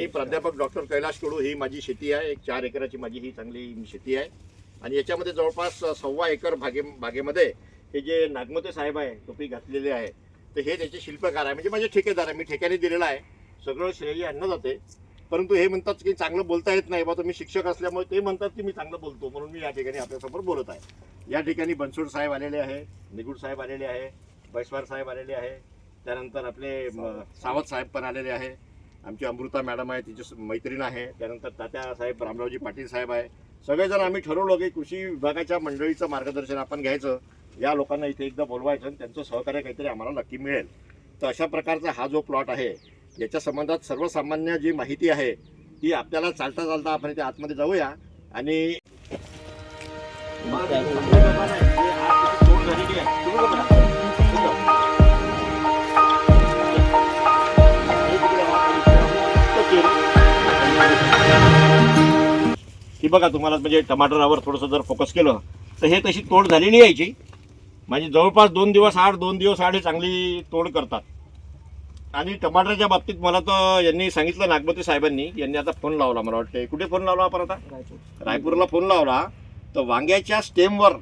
प्राध्यापक डॉक्टर कैलाश कडू ही माझी शेती आहे. एक 4 एकराची माझी ही चांगली शेती आहे आणि याच्यामध्ये जवळपास 1.25 एकर बागेमध्ये हे जे नागमते साहेब आहे टोपी घातलेले आहे तर हे त्याचे शिल्पकार आहे, म्हणजे माझे ठेकेदार आहे. मी ठेक्याने दिलेला आहे, सगळं श्रेय यांना जाते. परंतु हे म्हणतात की चांगलं बोलता येत नाही बा, तुम्ही शिक्षक असल्यामुळे ते म्हणतात की मी चांगलं बोलतो, म्हणून मी या ठिकाणी आपल्यासमोर बोलत आहे. या ठिकाणी बनसोड साहेब आलेले आहे, निगुड साहेब आलेले आहे, बैसवार साहेब आलेले आहे, त्यानंतर आपले सावत साहेब पण आलेले आहे, आमची अमृता मॅडम आहे तिची मैत्रीण आहे, त्यानंतर तात्या साहेब रामरावजी पाटील साहेब आहे. सगळेजण आम्ही ठरवलं की कृषी विभागाच्या मंडळीचं मार्गदर्शन आपण घ्यायचं, या लोकांना इथे एकदा बोलवायचं आणि त्यांचं सहकार्य काहीतरी आम्हाला नक्की मिळेल. तर अशा प्रकारचा हा जो प्लॉट आहे याच्या संबंधात सर्वसामान्य जी माहिती आहे ती आपल्याला चालता चालता आपण इथे आतमध्ये जाऊया आणि की बघा तुम्हाला म्हणजे टमाटरावर थोडंसं जर फोकस केलं तर हे तशी तोड झाली नाही यायची, म्हणजे जवळपास 2 दिवस आड 2 दिवस आड हे चांगली तोड करतात. आणि टमाटरच्या बाबतीत मला तर यांनी सांगितलं नागमते साहेबांनी, यांनी आता फोन लावला, मला वाटते कुठे फोन लावला आपण आता रायपूरला फोन लावला, तर वांग्याच्या स्टेमवर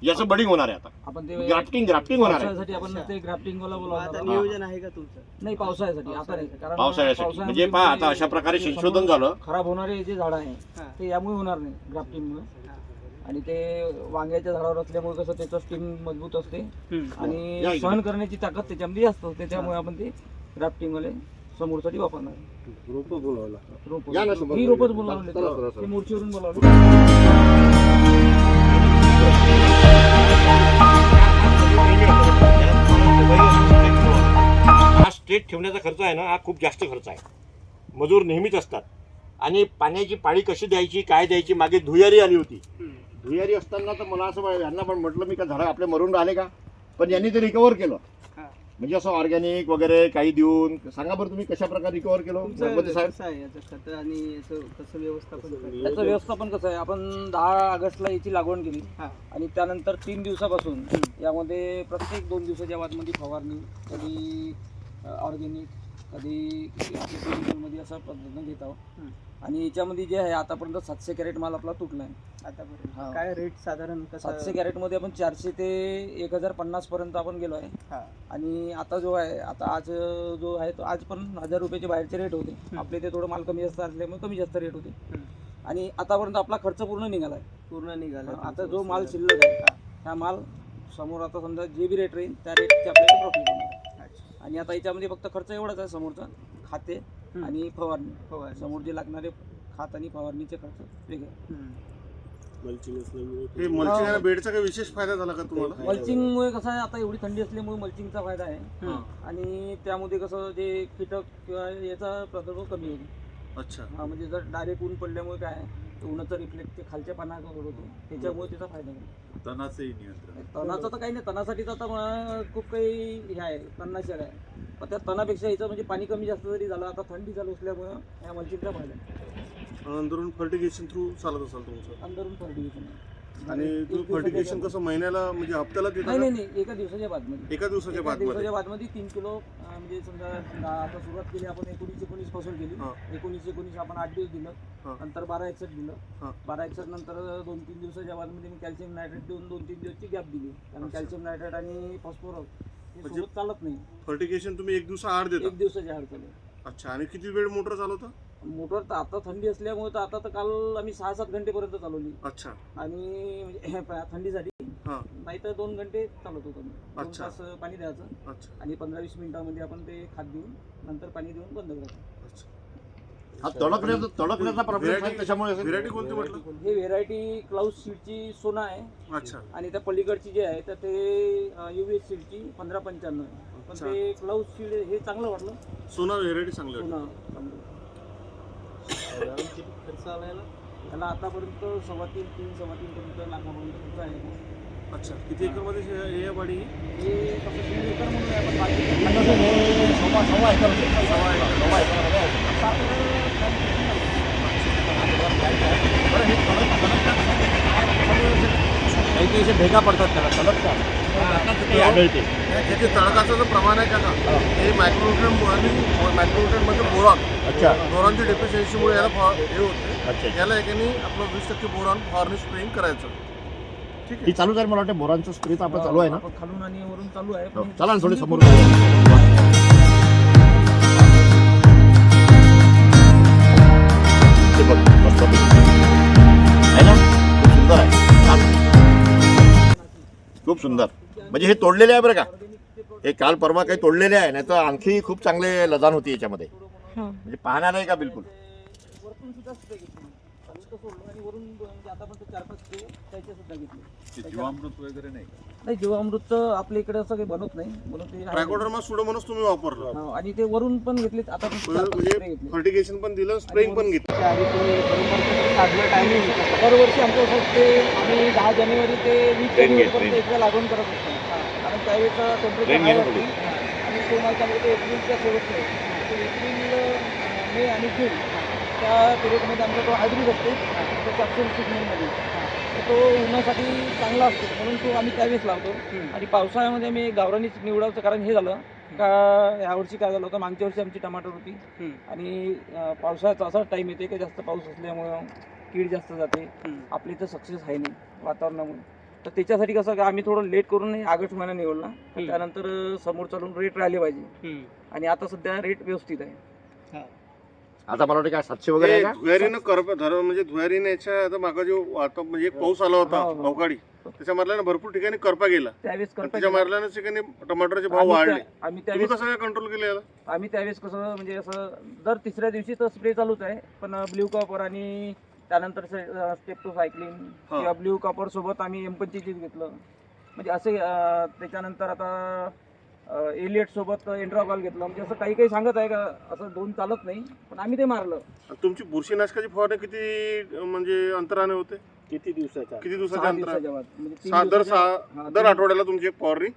याचं बडिंग होणार आहे. आता आपण ते ग्राफ्टिंग होणार आहे. आपण ते ग्राफ्टिंग वाला बोलवणार. नियोजन आहे का तुमचं? नाही, पावसाळ्यासाठी आता नाही, कारण पावसाळ्यासाठी म्हणजे पहा आता अशा प्रकारे संशोधन झालं. खराब होणारे जे झाड आहे ते यामुळे होणार नाही ग्राफ्टिंगमुळे, आणि ते वांग्याच्या झाडावर असल्यामुळे कसं त्याचं स्टीम मजबूत असते आणि सहन करण्याची ताकद त्याच्यामध्ये जास्त असते, त्याच्यामुळे आपण ते ग्राफ्टिंग वाले समोरसाठी वापरणार. रोपच बोलवलं ते मूर्तीवरून बोलावलं. हा स्ट्रेट ठेवण्याचा खर्च आहे ना, हा खूप जास्त खर्च आहे. मजूर नेहमीच असतात आणि पाण्याची पाळी कशी द्यायची काय द्यायची, मागे धुयारी आली होती. धुयारी असताना तर मला असं यांना पण म्हटलं मी का झाडं आपले मरून राहिले का, पण यांनी ते रिकवर केलं, म्हणजे असं ऑर्गॅनिक वगैरे काही देऊन. सांगा बरं तुम्ही कशा प्रकारे रिकवर केलं साहेब? खत आणि याचं कसं व्यवस्थापन? याचं व्यवस्थापन कसं आहे, आपण 10 ऑगस्टला याची लागवड केली आणि त्यानंतर 3 दिवसापासून यामध्ये प्रत्येक 2 दिवसाच्या वादमध्ये फवारणी, कधी ऑर्गॅनिक कधी मध्ये अशा पद्धतीनं घेत आहोत. आणि याच्यामध्ये जे आहे आतापर्यंत 700 कॅरेट माल आपला तुटला आहे आतापर्यंत. काय रेट साधारण? 700 कॅरेटमध्ये आपण 400 ते 1050 पर्यंत आपण गेलो आहे. आणि आता जो आहे, आता आज जो आहे तो आज पण 1000 रुपयाचे बाहेरचे रेट होते, आपले ते थोडं माल कमी जास्त असल्यामुळे कमी जास्त रेट होते. आणि आतापर्यंत आपला खर्च पूर्ण निघाला आहे. आता जो माल शिल्लक आहे हा माल समोर आता समजा जे बी रेट राहील त्या रेटचे आपल्याला प्रॉफिट होणार. आणि आता याच्यामध्ये फक्त खर्च एवढाच आहे समोरचा, खाते आणि फवारणी. समोर जे लागणारे खात आणि फवारणीचे खर्च वेगळे. मल्चिंग बेडचा काही विशेष फायदा झाला का तुम्हाला? मल्चिंगमुळे कसं आहे, आता एवढी थंडी असल्यामुळे मल्चिंगचा फायदा आहे आणि त्यामध्ये कसं जे कीटक किंवा याचा प्रादुर्भाव कमी होतो. अच्छा. म्हणजे जर डायरेक्ट ऊन पडल्यामुळे काय आहे, उन्हाचं रिफ्लेक्ट ते खालच्या पानावर होतो, त्याच्यामुळे त्याचा फायदा होतो. तणाचंही नियंत्रण? तणाचं तर काही नाही, तणासाठी तर आता खूप काही हे आहे, तणनाशक आहे. पण त्या तणापेक्षा याचं म्हणजे पाणी कमी जास्त जरी झालं, आता थंडी चालू असल्यामुळं या मल्चिंगचा फायदा आहे. अंदरून फर्टिगेशन थ्रू चालत असाल तुमचं? अंदरून फर्टिगेशन. आणि तुम्ही फर्टिगेशन कसं महिन्याला म्हणजे हप्त्याला देता? नाही, एका दिवसाच्या बादमध्ये. एका दिवसाच्या बादमध्ये 3 किलो, म्हणजे समजा आता सुरुवात केली आपण 19 पासून केली. 19 आपण 8 दिवस दिलं, नंतर 12-61 दिलं. 12-61 नंतर 2-3 दिवसाच्या बादमध्ये मी कॅल्शियम नायट्रेट देऊन 2-3 दिवसची गॅप दिली, कारण कॅल्शियम नायट्रेट आणि फॉस्फरस हे सोबत चालत नाही. फर्टिगेशन तुम्ही 1 दिवसा आड देता? 1 दिवसाच्या आड चालू. अच्छा. आणि किती वेळ मोटर चालवता? मोटर तर आता थंडी असल्यामुळे तर आता तर काल आम्ही 6-7 घंटेपर्यंत चालवली. अच्छा. आणि म्हणजे थंडीसाठी नाही तर 2 घंटे चालत होतो मी. 2 तास पाणी द्यायचं आणि 15-20 मिनिटांमध्ये आपण ते खात देऊन नंतर पाणी देऊन बंद करायचं. हा तडकण्याचा प्रॉब्लेम आहे, त्याच्यामुळे व्हेरायटी कोणती म्हटलं? हे व्हेरायटी क्लाउड सीडची सोना आहे. अच्छा. आणि त्या पलीकडची जी आहे तर ते UVS सीडची 1595 आहे. पण ते क्लाउड सीड हे चांगलं वाटलं. सोना व्हेरायटी चांगली वाटली. सोना खर्च आला त्याला आतापर्यंत 3.5 पर्यंत लाखापर्यंत खर्च आहे. अच्छा. किती एकर मध्ये हे वाडी? हे कसं 3 एकर म्हणून आहे, पण बाकी सव्वा एकर काही काही भेगा पडतात त्याला तलक का. ते आढळते. त्याचे तळकाचं जे प्रमाण आहे का हे मायक्रोन्यूट्रन आणि मायक्रोन्यूट्रनमध्ये बोरॉन. अच्छा बोरॉनच्या डेफिशियन्सीमुळे याला हे होते. अच्छा याला एकाने आपलं 20% बोरॉन फवारणी स्प्रेइंग करायचं. ठीक ही आहे. चालू आहे मला वाटतं बोरांचं स्प्रेच आपलं चालू आहे ना. आपण खालून आणि वरून चालू आहे हो, पण चला ना थोडी समोर जाऊया. ते बघ, मस्त आहे ना, खूप सुंदर आहे, छान. खूप सुंदर. म्हणजे हे तोडलेले आहे बरं का, हे काल परवा काही तोडलेले आहे, नाही तर आणखी खूप चांगले लदान होती याच्यामध्ये. म्हणजे पाहण्याला आहे का बिलकुल. वरतून सुद्धा स्प्रे घेतली खालून तर सोडलं आणि वरून म्हणजे आता पण 4-5 स्प्रे त्याचे सुद्धा घेतले. जीवामृत वगैरे नाही का? नाही जीवामृत आपल्या इकडे असं काही बनत नाही म्हणून ते आहे. ट्रायकोडर्मा सुडोमोनास तुम्ही वापरलं. हो, आणि ते वरून पण घेतले आता पण 4-5 स्प्रे म्हणजे घेतले. फर्टिगेशन पण दिलं, स्प्रेइंग पण घेतलं. आणि ते बरोबर त्याचं साधलं टायमिंग होतं. दरवर्षी आमचं असं असते आम्ही 10 जानेवारी ते 20 जानेवारीपर्यंत एकदा लागवण करत असतो. कारण त्यावेळेस टेम्परेचर हाय असते आणि तो माल चालू होतो एप्रिलच्या शेवटचे. तो एप्रिल मे आणि जून त्या पिरियडमध्ये आमचा तो हायब्रिड असते तो कॅप्सूल सिग्नलमध्ये. तर तो उन्हासाठी चांगला असतो म्हणून तो आम्ही त्यावेळेस लावतो. आणि पावसाळ्यामध्ये आम्ही गावरानीच निवडायचं कारण हे झालं का ह्यावर्षी काय झालं होतं, मागच्या वर्षी आमची टमाटर होती आणि पावसाळ्याचा असा टाईम येते की जास्त पाऊस असल्यामुळं कीड जास्त जाते. आपली तर सक्सेस आहे नाही वातावरणामुळे. तर त्याच्यासाठी कसं का आम्ही थोडं लेट करून ऑगस्ट महिना निवडला. त्यानंतर समोर चालून रेट राहिले पाहिजे आणि आता सध्या रेट व्यवस्थित आहे. आता मला वाटतं काय 700 वगैरे आहे का. धुयारीनं म्हणजे धुयारीने याच्या आता मागं जो आता म्हणजे एक पाऊस आला होता अवकाळी, त्याच्या मारल्यानं भरपूर ठिकाणी करपा गेला. त्यावेळेस त्याच्या मारल्यानं ठिकाणी टमाटरचे भाव वाढले. तुम्ही त्यावेळेस कसं काय कंट्रोल केलं याला. आम्ही त्यावेळेस कसं म्हणजे असं दर तिसऱ्या दिवशी तर स्प्रे चालूच आहे पण ब्ल्यू कॉपर आणि त्यानंतर स्टेप्टोसायक्लिन किंवा ब्ल्यू कॉपर सोबत आम्ही M25 घेतलं. म्हणजे असे त्याच्यानंतर आता एलियट सोबत एंड्रॉगॉल घेतलं. म्हणजे असं काही काही सांगत आहे का असं दोन चालत नाही पण आम्ही ते मारलं. तुमची बुरशीनाशकाची फवारणी किती म्हणजे अंतराने होते. किती दिवसाचा. 6 अंतर. दिवसाच्या बाद. म्हणजे दर आठवड्याला तुमची एक फवारणी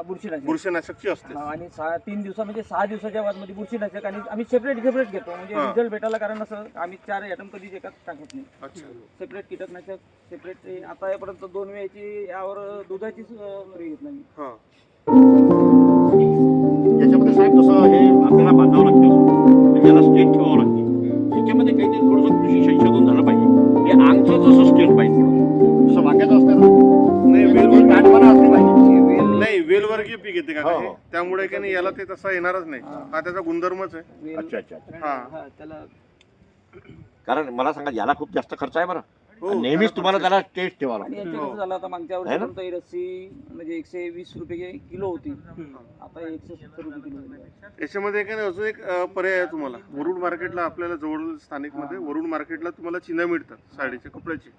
बुरशीनाशक बुरशीनाशकची असते. आणि 3 दिवसा म्हणजे 6 दिवसाच्या बाद मध्ये बुरशीनाशक आणि आम्ही सेपरेट घेतो म्हणजे रिझल्ट भेटायला. कारण असं आम्ही 4 आयटम कधीच एकाच टाकत नाही. अच्छा. सेपरेट कीटकनाशक सेपरेट. आतापर्यंत 2 वेळेची यावर दुधाची स्प्रे घेतला मी. हा. याच्यामध्ये साहेब तसं हे आपल्याला बांधावं लागतं, याला स्टेट ठेवावं लागते. याच्यामध्ये काहीतरी थोडंसं कृषी संशोधन झालं पाहिजे. हे आमचं जसं स्टेट पाहिजे थोडं जसं वाक्याचं असतं ना, नाही वेलवर दाटपणा असली पाहिजे. नाही वेलवर्गीय पीक येते का हो, हे? हो. त्यामुळे काही नाही याला ते तसा येणारच नाही. हा त्याचा गुणधर्मच आहे. अच्छा अच्छा. हा. त्याला कारण मला सांगा याला खूप जास्त खर्च आहे बरं. हो, आणि नेहमीच तुम्हाला त्याला टेस्ट ठेवावा आणि लागतो. याच्या कसं झालं आता मागच्या आहे ना? वर्षी ही रस्सी म्हणजे 120 रुपये किलो होती. आता 170 रुपये किलो झाली आहे. याच्यामध्ये काय नाही अजून एक पर्याय आहे तुम्हाला. वरुड मार्केटला आपल्याला जवळ स्थानिक मध्ये वरुड मार्केटला तुम्हाला चिन्ह मिळतात साडीच्या कपड्याची.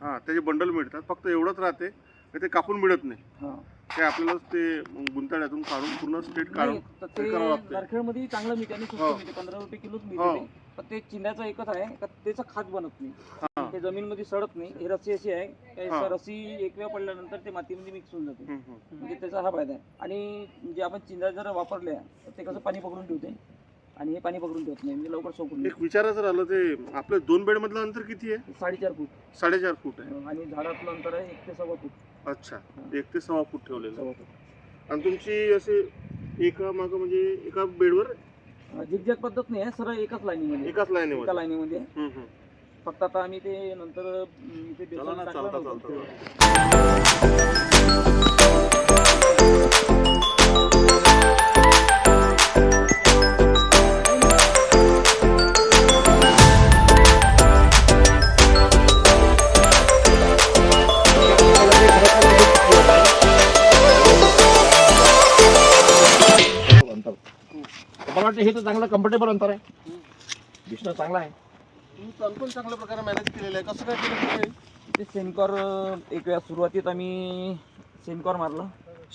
हा त्याचे बंडल मिळतात. फक्त एवढंच राहते की ते कापून मिळत नाही. हा. ते आपल्याला ते गुंताळ्यातून काढून पूर्ण स्ट्रेट काढून नाही, तर हे करावं लागतं. नरखेडमध्ये चांगलं मिळते आणि स्वस्त हो. मिळते. 15 रुपये किलोच हो. मिळते. पण ते चिन्याचं एकच आहे का त्याचं खात बनत नाही. हा. ते जमीनमध्ये सडत नाही. ही रस्सी अशी आहे हा. की रस्सी एक वेळा पडल्यानंतर ते मातीमध्ये मिक्स होऊन जाते. हम्म, हम्म. म्हणजे त्याचा हा फायदा आहे. आणि म्हणजे आपण चिंध्या जर वापरल्या तर ते कसं पाणी पकडून ठेवते आणि हे पाणी पकडून ठेवत नाही म्हणजे लवकर सोकून एक विचारायचं राहिलं ते आपल्या 2 बेड मधलं अंतर किती आहे. 4.5 फूट 4.5 फूट आहे. आणि झाडातलं अंतर आहे 1 ते 1.25 फूट. अच्छा. 1 ते 1.25 फूट ठेवलेलं आहे. 1.25 फूट. आणि तुमची असे एका मागं म्हणजे एका बेडवर झिगझॅग पद्धत नाही आहे, सरळ एकाच लाईनीमध्ये एकाच एका लाईनीवर. लाईनीमध्ये. फक्त आता आम्ही ते नंतर इथे बेसन चला ना, टाकलं चालता नव्हतं. चालता. मला वाटतं हे तर चांगलं कम्फर्टेबल अंतर आहे. दिसणं चांगलं आहे. तुम्ही तण पण चांगल्या प्रकारे मॅनेज केलेलं आहे. कसं काय केलं तुम्ही? ते सेनकॉर एक वेळा सुरुवातीत आम्ही सेनकॉर मारलं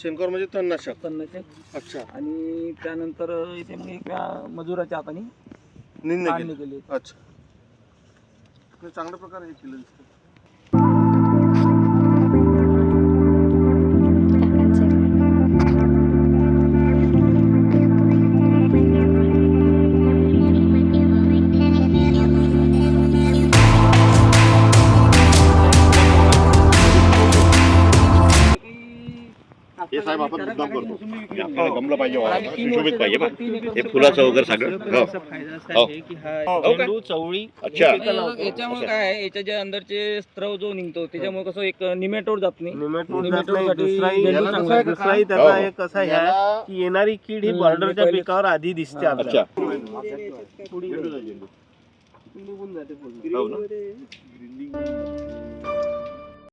शेणखोर म्हणजे तणनाशक. तणनाशक. अच्छा. आणि त्यानंतर इथे मग एक वेळा मजुराच्या हाताने निंदणी काढणी केली. केली. अच्छा. तुम्ही चांगल्या प्रकारे हे केलं दिसतं. त्याला गमलं पाहिजे वावरात, आम्ही 3 सुशोभित पाहिजे वर्ष- बा. 3 एकर हे फुलाचं वगैरे सगळं हो. असा फायदा असा हो. आहे की हा हो का? झेंडू चवळी अच्छा. याच्यामुळे काय आहे, याच्या जे अंदरचे स्त्रव जो निघतो त्याच्यामुळे कसं एक निमेटोड जात नाही. निमेटोड जात निमेटोड नाही. साठी दुसराही झेंडू याला चांगला आहे. दुसराही हो. त्याचा एक असा आहे याला- की येणारी कीड ही हम्म, बॉर्डरच्या पहिले- पिकावर आधी दिसते आपल्याला. अच्छा थोडी झेंडूचा झेंडू. निघून जाते पूर्ण. हो ना?